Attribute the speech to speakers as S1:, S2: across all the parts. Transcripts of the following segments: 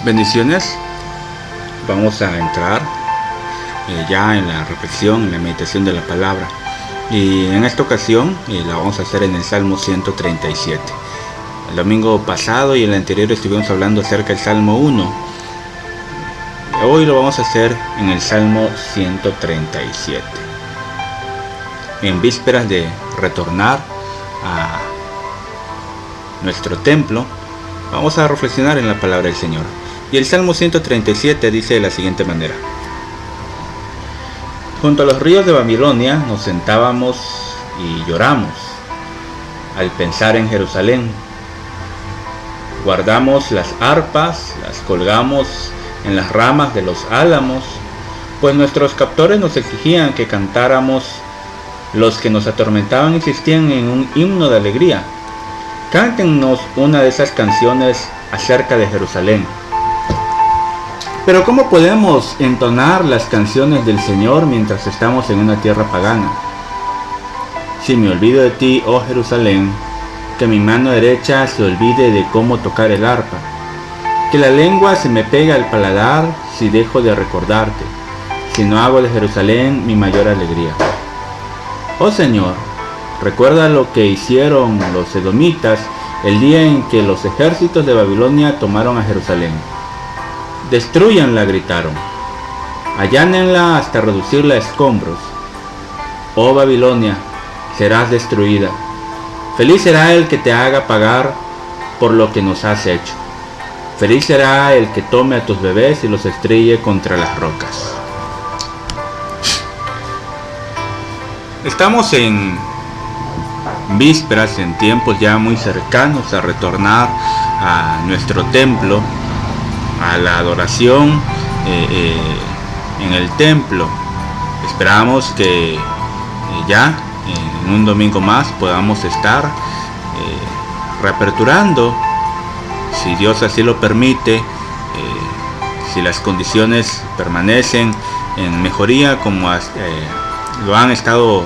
S1: Bendiciones. Vamos a entrar ya en la reflexión, en la meditación de la palabra. Y en esta ocasión la vamos a hacer en el Salmo 137. El domingo pasado y el anterior estuvimos hablando acerca del Salmo 1. Hoy lo vamos a hacer en el Salmo 137. En vísperas de retornar a nuestro templo, vamos a reflexionar en la palabra del Señor. Y el Salmo 137 dice de la siguiente manera: junto a los ríos de Babilonia nos sentábamos y lloramos al pensar en Jerusalén. Guardamos las arpas, las colgamos en las ramas de los álamos, pues nuestros captores nos exigían que cantáramos. Los que nos atormentaban insistían en un himno de alegría. Cántenos una de esas canciones acerca de Jerusalén. Pero ¿cómo podemos entonar las canciones del Señor mientras estamos en una tierra pagana? Si me olvido de ti, oh Jerusalén, que mi mano derecha se olvide de cómo tocar el arpa, que la lengua se me pegue al paladar si dejo de recordarte, si no hago de Jerusalén mi mayor alegría. Oh Señor, recuerda lo que hicieron los edomitas el día en que los ejércitos de Babilonia tomaron a Jerusalén. Destrúyanla, gritaron. Allánenla hasta reducirla a escombros. Oh Babilonia, serás destruida. Feliz será el que te haga pagar por lo que nos has hecho. Feliz será el que tome a tus bebés y los estrelle contra las rocas. Estamos en vísperas, en tiempos ya muy cercanos a retornar a nuestro templo, a la adoración en el templo. Esperamos que ya en un domingo más podamos estar reaperturando, si Dios así lo permite, si las condiciones permanecen en mejoría como lo han estado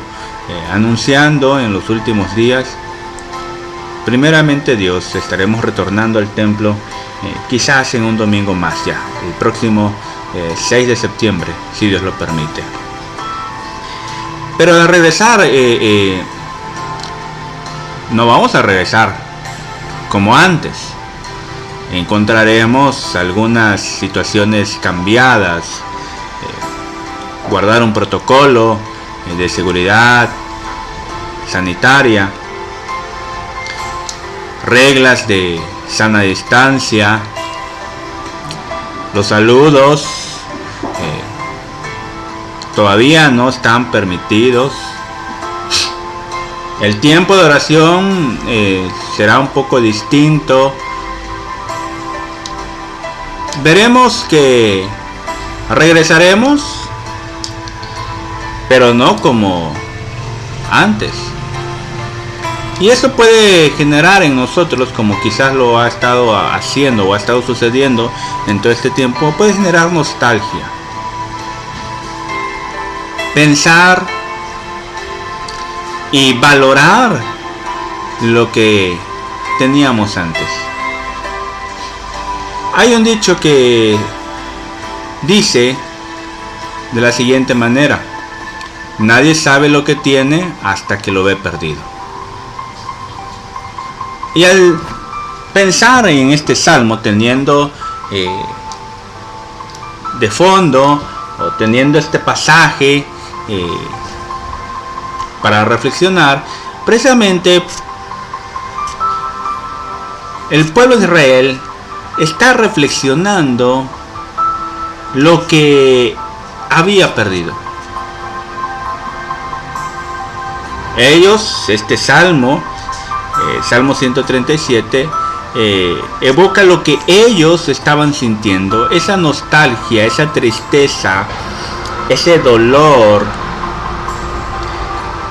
S1: anunciando en los últimos días. Primeramente Dios, estaremos retornando al templo quizás en un domingo más ya, el próximo 6 de septiembre, si Dios lo permite. Pero al regresar, no vamos a regresar como antes. Encontraremos algunas situaciones cambiadas, guardar un protocolo de seguridad sanitaria, reglas de sana distancia, los saludos todavía no están permitidos. El tiempo de oración será un poco distinto. Veremos que regresaremos, pero no como antes. Y eso puede generar en nosotros, como quizás lo ha estado haciendo o ha estado sucediendo en todo este tiempo, puede generar nostalgia. Pensar y valorar lo que teníamos antes. Hay un dicho que dice de la siguiente manera: nadie sabe lo que tiene hasta que lo ve perdido. Y al pensar en este salmo, teniendo de fondo o teniendo este pasaje para reflexionar, precisamente el pueblo de Israel está reflexionando lo que había perdido. Ellos, este salmo, Salmo 137, evoca lo que ellos estaban sintiendo, esa nostalgia, esa tristeza, ese dolor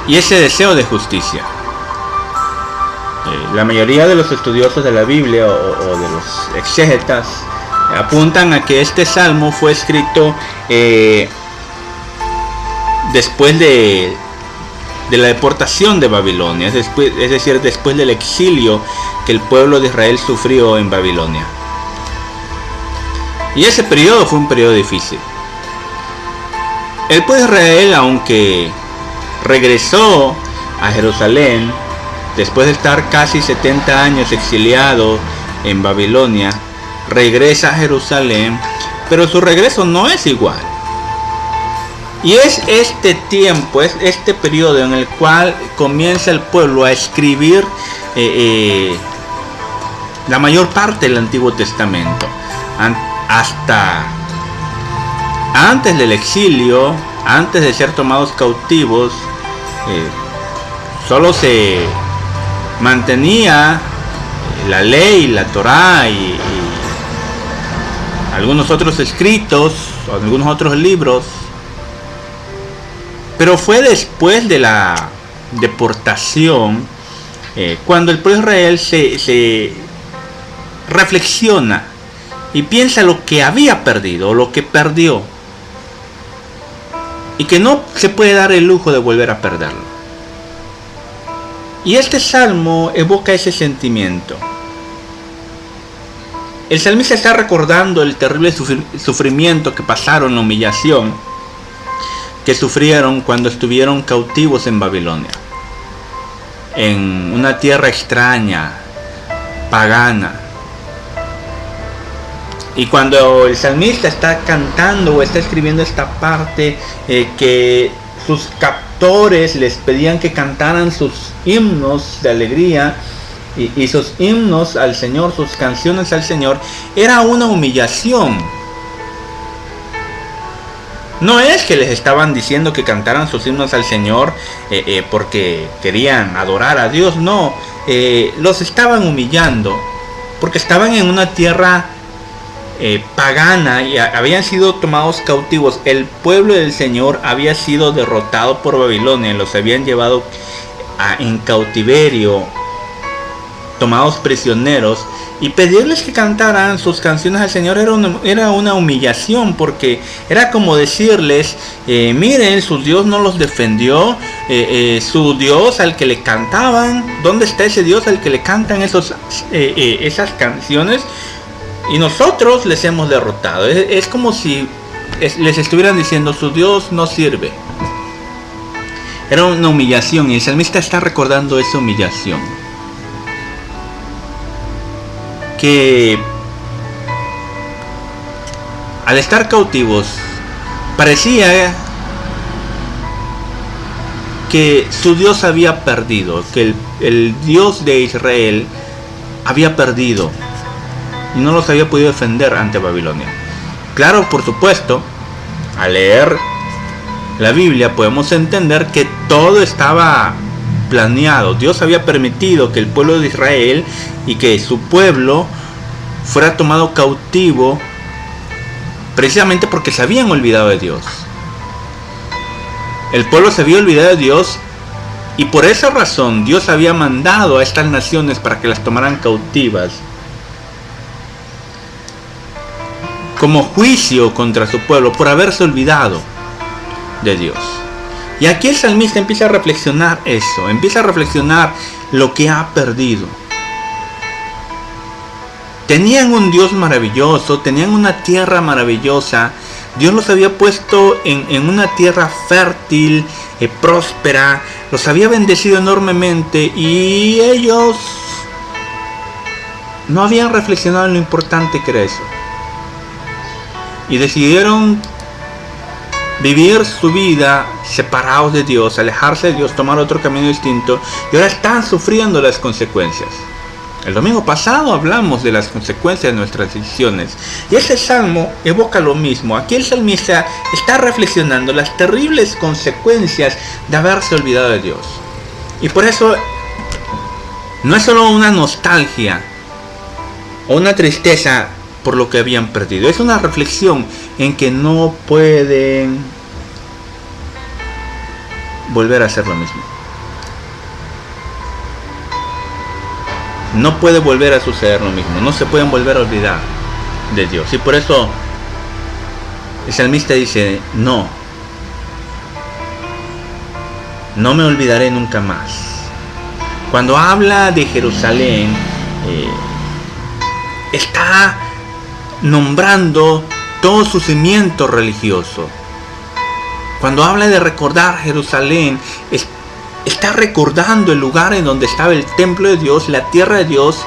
S1: y ese deseo de justicia. La mayoría de los estudiosos de la Biblia o de los exégetas apuntan a que este salmo fue escrito después de la deportación de Babilonia, es decir, después del exilio que el pueblo de Israel sufrió en Babilonia. Y ese periodo fue un periodo difícil. El pueblo de Israel, aunque regresó a Jerusalén después de estar casi 70 años exiliado en Babilonia, regresa a Jerusalén, pero su regreso no es igual. Y es este tiempo, es este periodo en el cual comienza el pueblo a escribir la mayor parte del Antiguo Testamento. Hasta antes del exilio, antes de ser tomados cautivos, solo se mantenía la ley, la Torá y algunos otros escritos, algunos otros libros. Pero fue después de la deportación cuando el pueblo de Israel se reflexiona y piensa lo que había perdido, lo que perdió, y que no se puede dar el lujo de volver a perderlo. Y este salmo evoca ese sentimiento. El salmista está recordando el terrible sufrimiento que pasaron, la humillación que sufrieron cuando estuvieron cautivos en Babilonia, en una tierra extraña, pagana. Y cuando el salmista está cantando o está escribiendo esta parte, que sus captores les pedían que cantaran sus himnos de alegría y sus himnos al Señor, sus canciones al Señor, era una humillación. No es que les estaban diciendo que cantaran sus himnos al Señor porque querían adorar a Dios, no, los estaban humillando porque estaban en una tierra pagana y habían sido tomados cautivos. El pueblo del Señor había sido derrotado por Babilonia, los habían llevado en cautiverio, tomados prisioneros, y pedirles que cantaran sus canciones al Señor era una humillación, porque era como decirles, miren, su Dios no los defendió, su Dios al que le cantaban, ¿dónde está ese Dios al que le cantan esas canciones? Y nosotros les hemos derrotado. Es como si les estuvieran diciendo, su Dios no sirve. Era una humillación, y el salmista está recordando esa humillación. Que al estar cautivos parecía que su Dios había perdido, que el Dios de Israel había perdido y no los había podido defender ante Babilonia. Claro, por supuesto, al leer la Biblia podemos entender que todo estaba planeado. Dios había permitido que el pueblo de Israel y que su pueblo fuera tomado cautivo precisamente porque se habían olvidado de Dios. El pueblo se había olvidado de Dios, y por esa razón Dios había mandado a estas naciones para que las tomaran cautivas como juicio contra su pueblo por haberse olvidado de Dios. Y aquí el salmista empieza a reflexionar eso, empieza a reflexionar lo que ha perdido. Tenían un Dios maravilloso, tenían una tierra maravillosa. Dios los había puesto en una tierra fértil, próspera, los había bendecido enormemente, y ellos no habían reflexionado en lo importante que era eso. Y decidieron vivir su vida separados de Dios, alejarse de Dios, tomar otro camino distinto, y ahora están sufriendo las consecuencias. El domingo pasado hablamos de las consecuencias de nuestras decisiones, y este salmo evoca lo mismo. Aquí el salmista está reflexionando las terribles consecuencias de haberse olvidado de Dios. Y por eso no es solo una nostalgia o una tristeza por lo que habían perdido, es una reflexión en que no pueden volver a hacer lo mismo. No puede volver a suceder lo mismo, no se pueden volver a olvidar de Dios. Y por eso el salmista dice, no me olvidaré nunca más. Cuando habla de Jerusalén, está nombrando todo su cimiento religioso. Cuando habla de recordar Jerusalén, está recordando el lugar en donde estaba el templo de Dios, la tierra de Dios.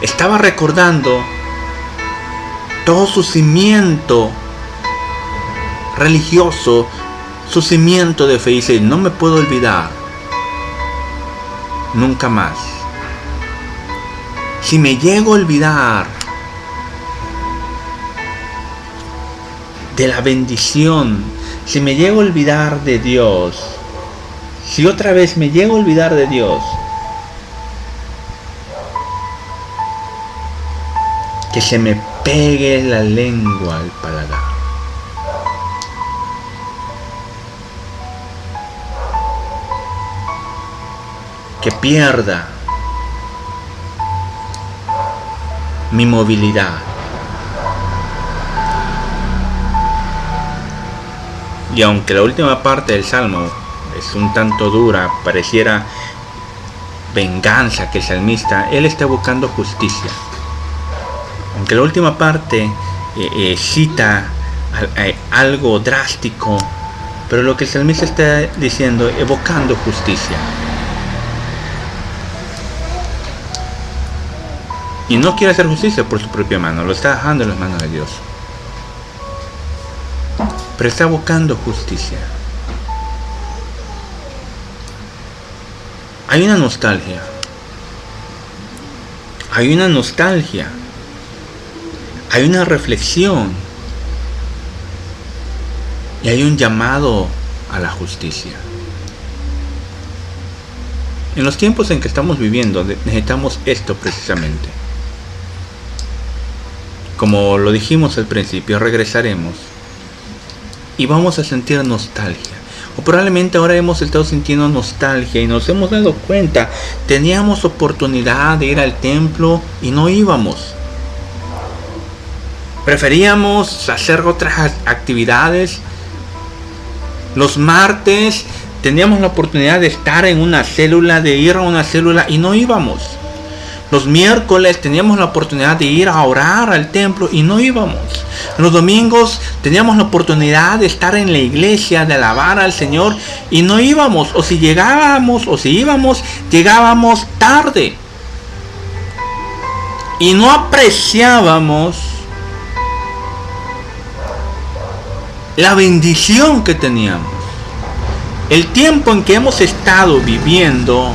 S1: Estaba recordando todo su cimiento religioso, su cimiento de fe. Y dice, no me puedo olvidar nunca más. Si me llego a olvidar de la bendición, si me llego a olvidar de Dios, si otra vez me llego a olvidar de Dios, que se me pegue la lengua al paladar. Que pierda mi movilidad. Y aunque la última parte del Salmo es un tanto dura, pareciera venganza que el salmista, él está buscando justicia. Aunque la última parte cita algo drástico, pero lo que el salmista está diciendo, evocando justicia. Y no quiere hacer justicia por su propia mano, lo está dejando en las manos de Dios. Pero está buscando justicia. Hay una nostalgia. Hay una nostalgia. Hay una reflexión. Y hay un llamado a la justicia. En los tiempos en que estamos viviendo necesitamos esto precisamente. Como lo dijimos al principio, regresaremos y vamos a sentir nostalgia. O probablemente ahora hemos estado sintiendo nostalgia y nos hemos dado cuenta, teníamos oportunidad de ir al templo y no íbamos. Preferíamos hacer otras actividades. Los martes teníamos la oportunidad de estar en una célula, de ir a una célula y no íbamos. Los miércoles teníamos la oportunidad de ir a orar al templo y no íbamos. Los domingos teníamos la oportunidad de estar en la iglesia, de alabar al Señor y no íbamos. O si llegábamos, o si íbamos, llegábamos tarde. Y no apreciábamos la bendición que teníamos. El tiempo en que hemos estado viviendo,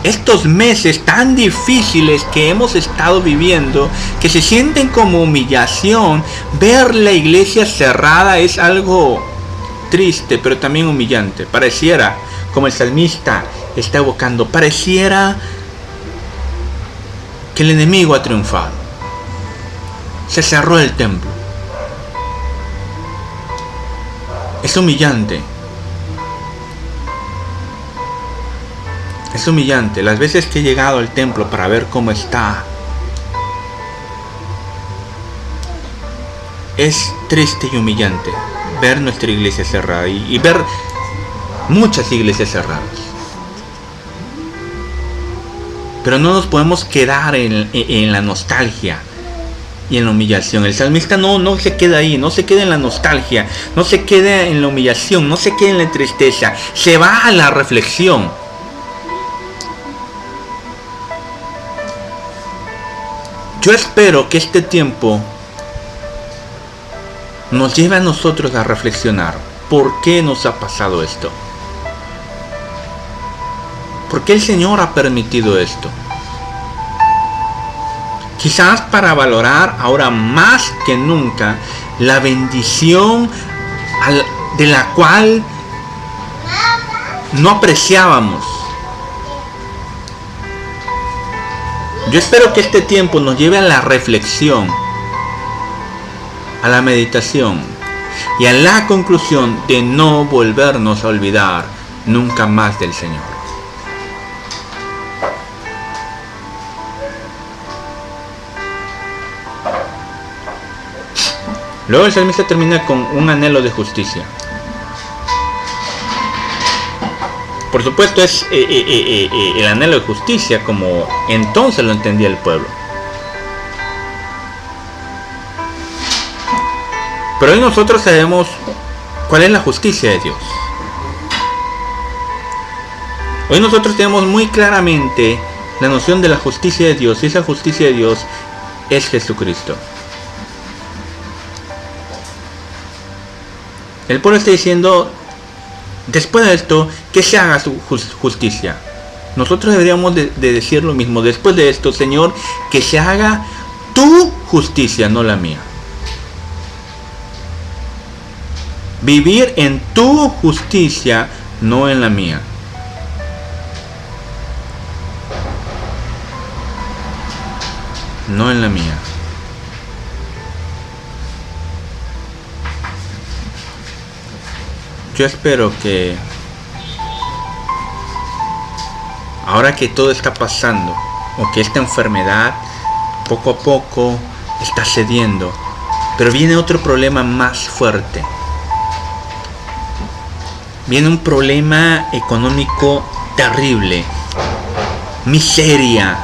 S1: estos meses tan difíciles que hemos estado viviendo, que se sienten como humillación, ver la iglesia cerrada es algo triste, pero también humillante. Pareciera, como el salmista está evocando, pareciera que el enemigo ha triunfado. Se cerró el templo. Es humillante. Es humillante. Las veces que he llegado al templo para ver cómo está, es triste y humillante ver nuestra iglesia cerrada y ver muchas iglesias cerradas. Pero no nos podemos quedar en la nostalgia y en la humillación. El salmista no se queda ahí, no se queda en la nostalgia, no se queda en la humillación, no se queda en la tristeza, se va a la reflexión. Yo espero que este tiempo nos lleve a nosotros a reflexionar. ¿Por qué nos ha pasado esto? ¿Por qué el Señor ha permitido esto? Quizás para valorar ahora más que nunca la bendición de la cual no apreciábamos. Yo espero que este tiempo nos lleve a la reflexión, a la meditación y a la conclusión de no volvernos a olvidar nunca más del Señor. Luego el salmista termina con un anhelo de justicia. Por supuesto es el anhelo de justicia como entonces lo entendía el pueblo. Pero hoy nosotros sabemos cuál es la justicia de Dios. Hoy nosotros tenemos muy claramente la noción de la justicia de Dios, y esa justicia de Dios es Jesucristo. El pueblo está diciendo, después de esto, que se haga su justicia. Nosotros deberíamos de decir lo mismo. Después de esto, Señor, que se haga tu justicia, no la mía. Vivir en tu justicia, no en la mía. No en la mía. Yo espero que ahora que todo está pasando, o que esta enfermedad poco a poco está cediendo, pero viene otro problema más fuerte. Viene un problema económico terrible, miseria,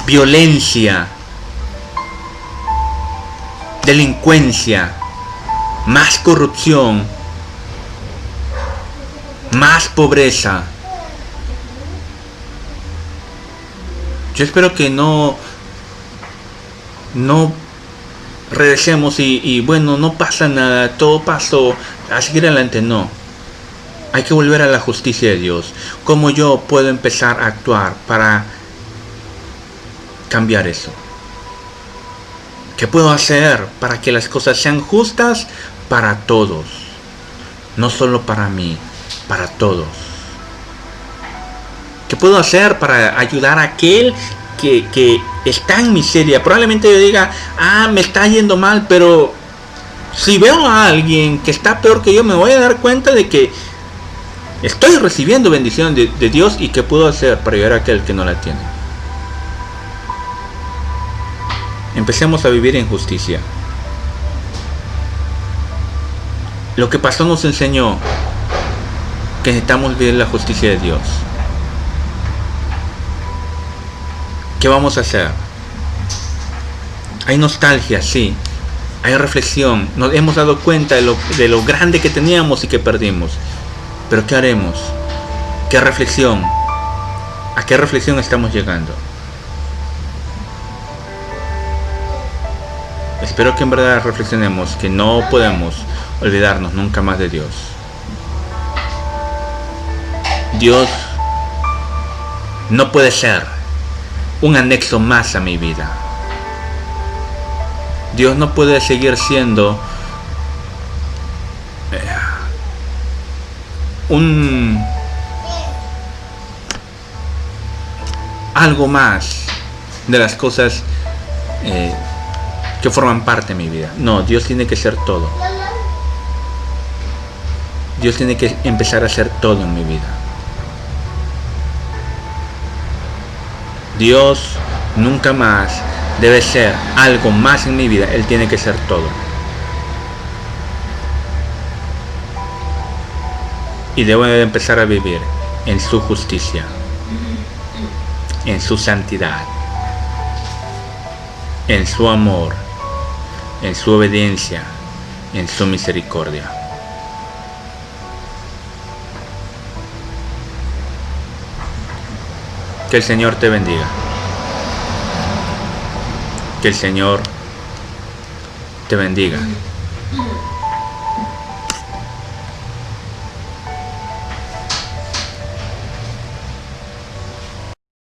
S1: violencia, delincuencia, más corrupción, más pobreza. Yo espero que no regresemos y bueno, no pasa nada, todo pasó, a seguir adelante. No, hay que volver a la justicia de Dios. ¿Cómo yo puedo empezar a actuar para cambiar eso? ¿Qué puedo hacer para que las cosas sean justas para todos? No solo para mí, para todos. ¿Qué puedo hacer para ayudar a aquel que está en miseria? Probablemente yo diga, me está yendo mal, pero si veo a alguien que está peor que yo, me voy a dar cuenta de que estoy recibiendo bendición de Dios, y qué puedo hacer para ayudar a aquel que no la tiene. Empecemos a vivir en justicia. Lo que pasó nos enseñó que necesitamos vivir la justicia de Dios. ¿Qué vamos a hacer? Hay nostalgia, sí. Hay reflexión. Nos hemos dado cuenta de lo grande que teníamos y que perdimos. Pero ¿qué haremos? ¿Qué reflexión? ¿A qué reflexión estamos llegando? Espero que en verdad reflexionemos que no podemos olvidarnos nunca más de Dios. Dios no puede ser un anexo más a mi vida. Dios no puede seguir siendo algo más de las cosas que forman parte de mi vida. No, Dios tiene que ser todo. Dios tiene que empezar a ser todo en mi vida. Dios nunca más debe ser algo más en mi vida. Él tiene que ser todo. Y debo de empezar a vivir en su justicia, en su santidad, en su amor, en su obediencia, en su misericordia. Que el Señor te bendiga. Que el Señor te bendiga.